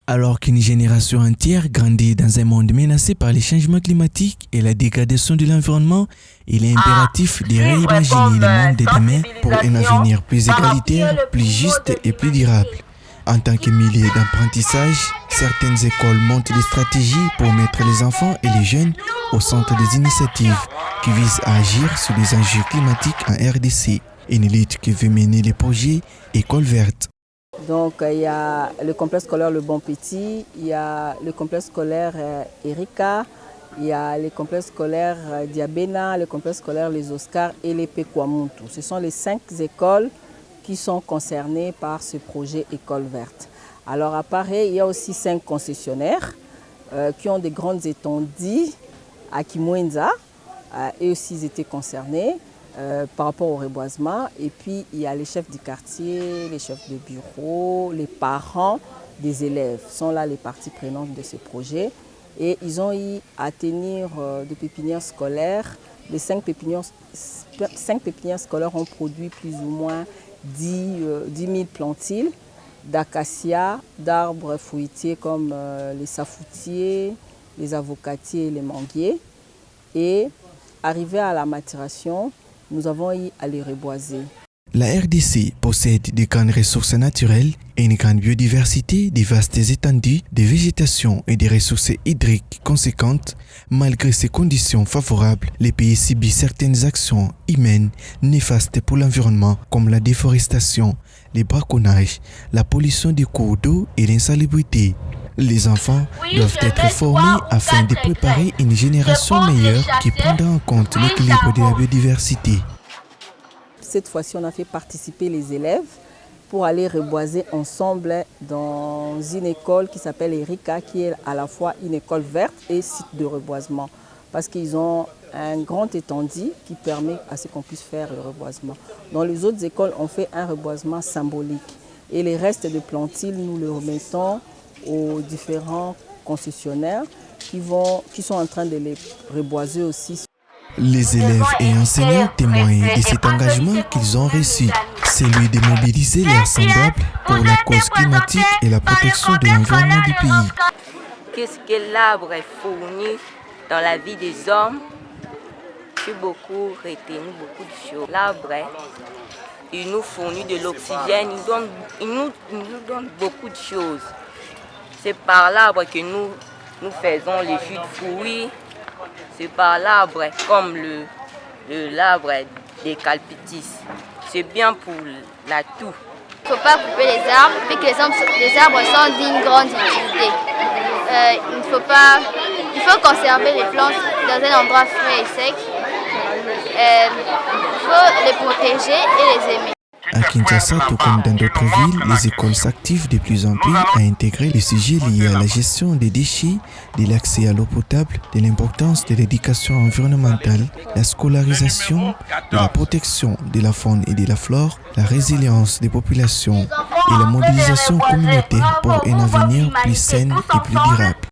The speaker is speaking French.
Alors qu'une génération entière grandit dans un monde menacé par les changements climatiques et la dégradation de l'environnement, il est impératif de réimaginer le monde de demain pour un avenir plus égalitaire, plus juste et plus durable. En tant que milieu d'apprentissage, certaines écoles montent des stratégies pour mettre les enfants et les jeunes au centre des initiatives qui visent à agir sur les enjeux climatiques en RDC. Une lutte qui veut mener les projets École verte. Donc il y a le complexe scolaire Le Bon Petit, il y a le complexe scolaire Erika, il y a le complexe scolaire Diabena, le complexe scolaire Les Oscars et les Pekwamuntu. Ce sont les 5 écoles qui sont concernées par ce projet École verte. Alors à Paris, il y a aussi 5 concessionnaires qui ont des grandes étendues à Kimwenza, et aussi ils étaient concernés. Par rapport au reboisement, et puis il y a les chefs du quartier, les chefs de bureau, les parents des élèves sont là les parties prenantes de ce projet, et ils ont eu à tenir des pépinières scolaires. Les 5 pépinières scolaires ont produit plus ou moins 10 000 plantiles d'acacias, d'arbres fruitiers comme les safoutiers, les avocatiers et les manguiers, et arrivé à la maturation, nous avons eu à les reboiser. La RDC possède de grandes ressources naturelles et une grande biodiversité, de vastes étendues de végétation et des ressources hydriques conséquentes. Malgré ces conditions favorables, le pays subit certaines actions humaines néfastes pour l'environnement, comme la déforestation, le braconnage, la pollution des cours d'eau et l'insalubrité. Les enfants doivent être formés afin de préparer une génération meilleure qui prendra en compte l'équilibre de la biodiversité. Cette fois-ci, on a fait participer les élèves pour aller reboiser ensemble dans une école qui s'appelle Erika, qui est à la fois une école verte et site de reboisement. Parce qu'ils ont un grand étendue qui permet à ce qu'on puisse faire le reboisement. Dans les autres écoles, on fait un reboisement symbolique. Et les restes de plantiles, nous les remettons aux différents concessionnaires qui sont en train de les reboiser aussi. Les élèves et enseignants témoignent de cet engagement qu'ils ont reçu, celui de mobiliser leurs semblables pour la cause climatique et la protection de l'environnement du pays. Qu'est-ce que l'arbre fournit dans la vie des hommes? J'ai beaucoup retenu beaucoup de choses. L'arbre, il nous fournit de l'oxygène, il nous donne beaucoup de choses. C'est par l'arbre que nous faisons les jus de fruits. C'est par l'arbre comme l'arbre des calpitis. C'est bien pour la toux. Il ne faut pas couper les arbres, mais que les arbres sont d'une grande utilité. Il faut conserver les plantes dans un endroit frais et sec. Il faut les protéger et les aimer. À Kinshasa, tout comme dans d'autres villes, les écoles s'activent de plus en plus à intégrer les sujets liés à la gestion des déchets, de l'accès à l'eau potable, de l'importance de l'éducation environnementale, la scolarisation, de la protection de la faune et de la flore, la résilience des populations et la mobilisation communautaire pour un avenir plus sain et plus durable.